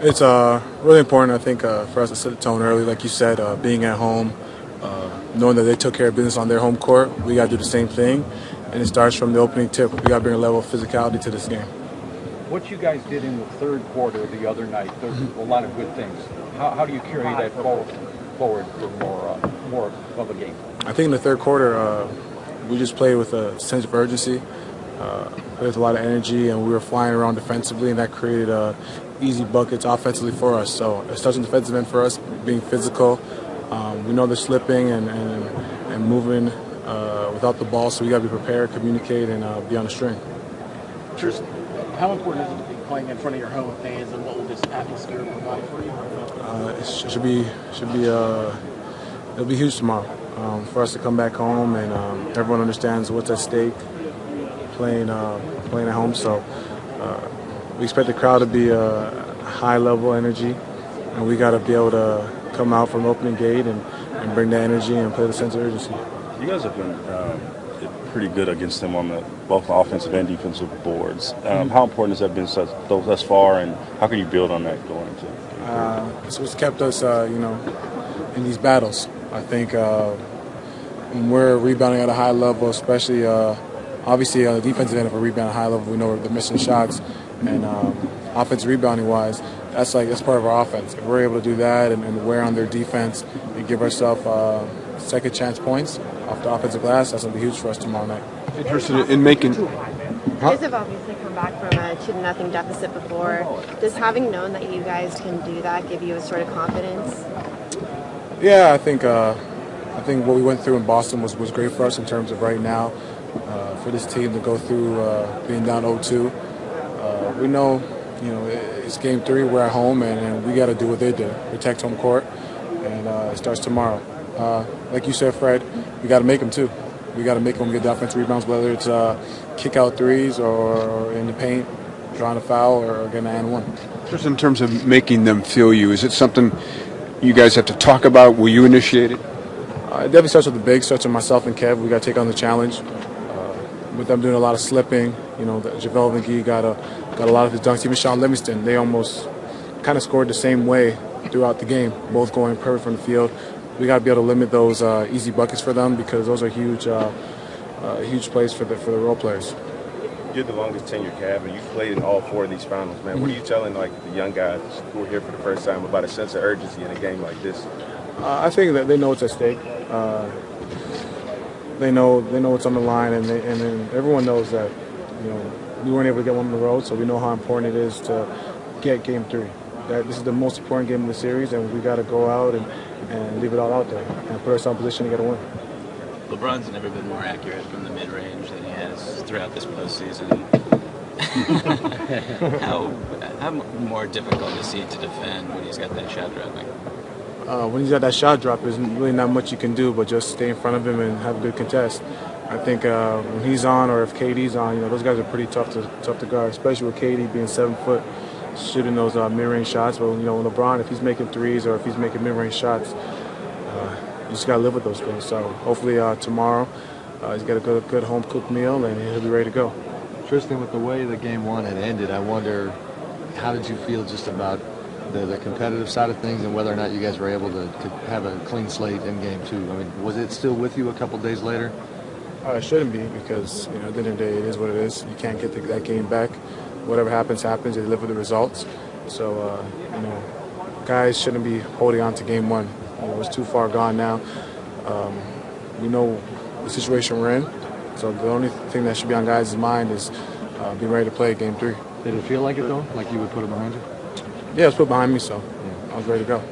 It's really important, I think, for us to set the tone early. Like you said, being at home, knowing that they took care of business on their home court, we got to do the same thing. And it starts from the opening tip. We got to bring a level of physicality to this game. What you guys did in the third quarter the other night, there's a lot of good things. How do you carry that forward for more of a game? I think in the third quarter, we just played with a sense of urgency, played with a lot of energy, and we were flying around defensively, and that created easy buckets offensively for us. So it starts on the defensive end for us, being physical. We know they're slipping and moving without the ball, so we got to be prepared, communicate, and be on the string. Tristan, how important is it to be playing in front of your home fans, and what will this atmosphere provide for you? It should be it'll be huge tomorrow for us to come back home, and everyone understands what's at stake playing at home. So we expect the crowd to be high level energy, and we got to be able to come out from the opening gate and bring that energy and play the sense of urgency. You guys have been pretty good against them on both offensive and defensive boards. How important has that been thus far, and how can you build on that going into it's what's kept us, in these battles. I think when we're rebounding at a high level, especially obviously on the defensive end, if we're rebounding at a high level, we know they're missing shots, and offensive rebounding wise, that's part of our offense. If we're able to do that and wear on their defense and give ourselves second chance points off the offensive glass, that's going to be huge for us tomorrow night. Interested in making. You guys have obviously come back from a 2-0 deficit before. Does having known that you guys can do that give you a sort of confidence? Yeah, I think what we went through in Boston was great for us in terms of right now for this team to go through being down 0-2. We know, it's game 3. We're at home, and we got to do what they did, protect home court, and it starts tomorrow. Like you said, Fred, we got to make them too. We got to make them get the offensive rebounds, whether it's kick out threes or in the paint, drawing a foul or getting an and one. Just in terms of making them feel you, is it something you guys have to talk about? Will you initiate it? It definitely starts with the big, starts with myself and Kev. We got to take on the challenge. With them doing a lot of slipping, JaVale McGee got a lot of his dunks. Even Sean Livingston, they almost kind of scored the same way throughout the game, both going perfect from the field. We got to be able to limit those easy buckets for them because those are huge plays for the role players. You're the longest tenured Cav, and you played in all 4 of these finals, man. What are you telling the young guys who are here for the first time about a sense of urgency in a game like this? I think that they know what's at stake. They know what's on the line, and then everyone knows that we weren't able to get one on the road, so we know how important it is to get game 3. This is the most important game of the series, and we got to go out and leave it all out there and put ourselves in position to get a win. LeBron's never been more accurate from the mid-range than he has throughout this postseason. how more difficult is he to defend when he's got that shot dropping? When he's got that shot drop, there's really not much you can do but just stay in front of him and have a good contest. I think when he's on or if KD's on, those guys are pretty tough to guard, especially with KD being 7 foot, shooting those mid-range shots. But LeBron, if he's making threes or if he's making mid-range shots, you just got to live with those things. So hopefully tomorrow he's got a good home-cooked meal and he'll be ready to go. Tristan, with the way the game 1 had ended, I wonder how did you feel just about the competitive side of things and whether or not you guys were able to have a clean slate in game 2? I mean, was it still with you a couple days later? It shouldn't be because at the end of the day, it is what it is. You can't get that game back. Whatever happens. You live with the results. So, guys shouldn't be holding on to game 1. It's too far gone now. We know the situation we're in. So the only thing that should be on guys' mind is being ready to play game 3. Did it feel like it, though? Like you would put it behind you? Yeah, it was put behind me, so I was ready to go.